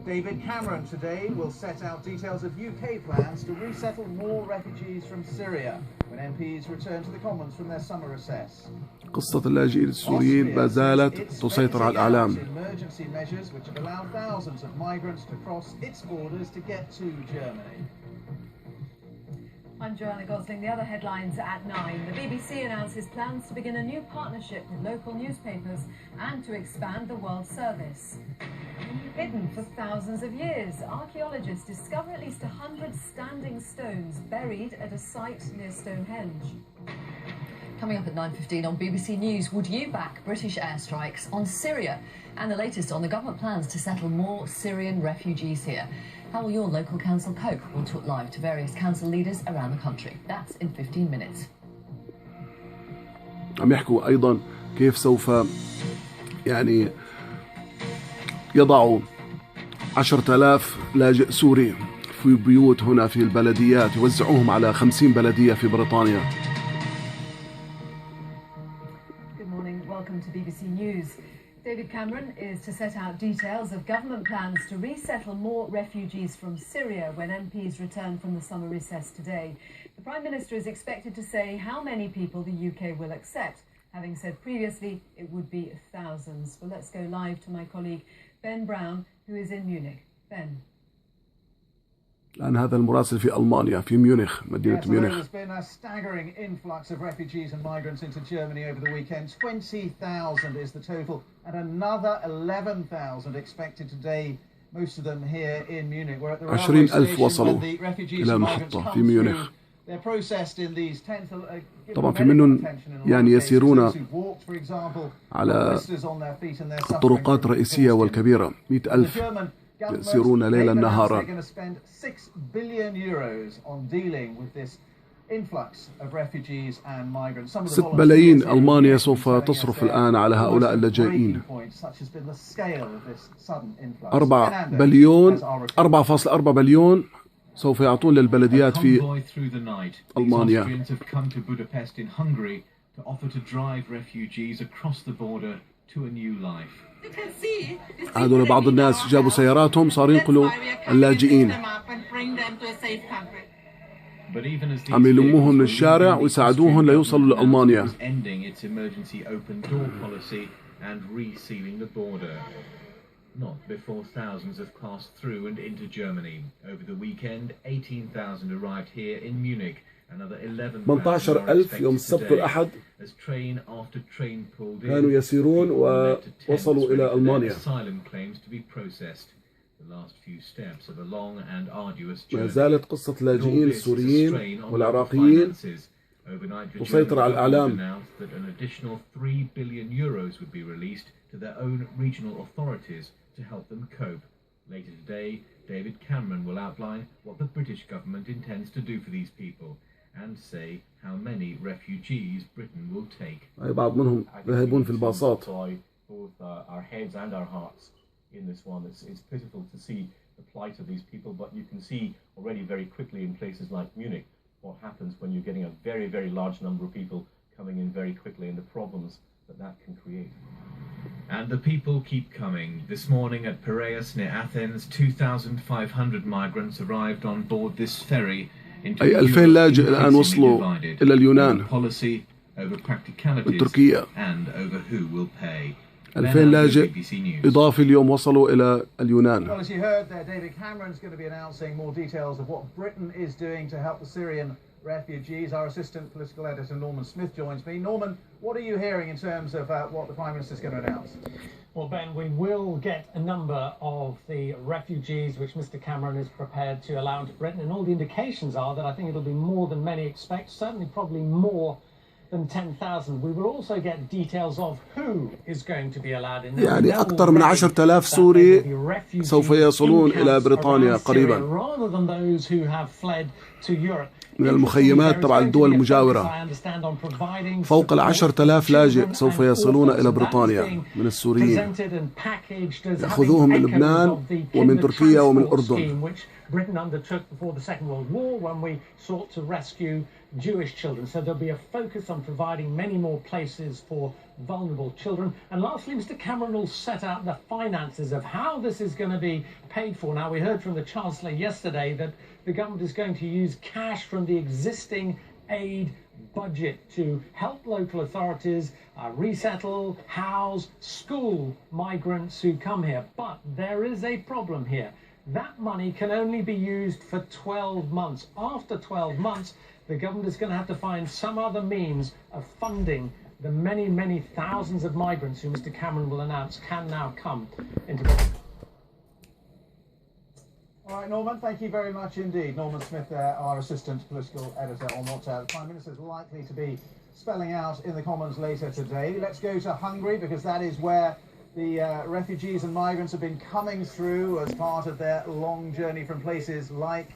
David Cameron today will set out details of UK plans to resettle more refugees from Syria when MPs return to the Commons from their summer recess. قصة اللاجئين السوريين ما زالت تسيطر على الإعلام. Emergency measures which have allowed thousands of migrants to cross its borders to get to Germany. I'm Joanna Gosling. The other headlines at 9. The BBC announces plans to begin a new partnership with local newspapers and to expand the World Service. Hidden for thousands of years, archaeologists discover at least 100 standing stones buried at a site near Stonehenge. Coming up at 9:15 on BBC News, would you back British airstrikes on Syria? And the latest on the government plans to settle more Syrian refugees here. How will your local council cope? We'll talk live to various council leaders around the country. That's in 15 minutes. عم يحكوا أيضا كيف سوف يضعوا 10,000 لاجئ سوري في بيوت هنا في البلديات، يوزعوهم على 50 بلدية في بريطانيا. Good morning. Welcome to BBC News. David Cameron is to set out details of government plans to resettle more refugees from Syria when MPs return from the summer recess today. The Prime Minister is expected to say how many people the UK will accept, having said previously it would be thousands. Well, let's go live to my colleague Ben Brown, who is in Munich. Ben. الآن هذا المراسل في ألمانيا في ميونخ، مدينة ميونخ. There's been a staggering influx of refugees and migrants into Germany over the weekend. 20,000 is the total, and another 11,000 expected today. Most of them here in Munich. We're at the railway station where the refugees and migrants come through. They're processed in these tents. طبعا في منهم يسيرون على الطرقات الرئيسية والكبيرة. 100,000 يسيرون ليلا نهارا. 6 بلايين ألمانيا سوف تصرف الآن على هؤلاء اللاجئين. 4.4 بليون سوف يعطون للبلديات في ألمانيا. هذول بعض الناس جابوا سياراتهم صاروا ينقلوا اللاجئين، عم يلموهم من الشارع ويساعدوهم ليوصلوا لألمانيا. Not before thousands have passed through and into Germany. Over the weekend, 18,000 arrived here in Munich. Another 11,000 18,000 يوم السبت والأحد كانوا يسيرون ووصلوا إلى ألمانيا. ما زالت قصة اللاجئين السوريين والعراقيين تسيطر على الإعلام. to help them cope. Later today, David Cameron will outline what the British government intends to do for these people and say how many refugees Britain will take. بعض منهم ذاهبون في الباصات. Both our heads and our hearts in this one. It's pitiful to see the plight of these people, but you can see already very quickly in places like Munich what happens when you're getting a very, very large number of people coming in very quickly and the problems that can create. And the people keep coming. This morning at Piraeus near Athens, 2,500 migrants arrived on board this ferry into أي 2000 لاجئ الآن وصلوا إلى اليونان وتركيا. 2000 لاجئ إضافي اليوم وصلوا إلى اليونان. Well, as you heard there, David Cameron's going to be announcing more details of what Britain is doing to help the Syrian refugees. Our assistant political editor Norman Smith joins me. Norman, what are you hearing in terms of what the Prime Minister is going to announce? Well, Ben, we will get a number of the refugees which Mr Cameron is prepared to allow into Britain, and all the indications are that I think it'll be more than many expect, certainly probably more than 10,000. We will also get details of who is going to be allowed in. يعني أكثر من 10,000 سوري سوف يصلون إلى بريطانيا قريبا من المخيمات تبع الدول المجاورة. فوق 10,000 لاجئ سوف يصلون إلى بريطانيا من السوريين، يأخذوهم من لبنان ومن تركيا ومن الأردن. Britain undertook before the Second World War when we sought to rescue Jewish children. So there'll be a focus on providing many more places for vulnerable children. And lastly, Mr. Cameron will set out the finances of how this is going to be paid for. Now, we heard from the Chancellor yesterday that the government is going to use cash from the existing aid budget to help local authorities resettle, house, school migrants who come here. But there is a problem here. That money can only be used for 12 months. After 12 months, the government is going to have to find some other means of funding the many, many thousands of migrants who Mr. Cameron will announce can now come into Britain. All right, Norman, thank you very much indeed. Norman Smith there, our assistant political editor on what the Prime Minister is likely to be spelling out in the Commons later today. Let's go to Hungary, because that is where the refugees and migrants have been coming through as part of their long journey from places like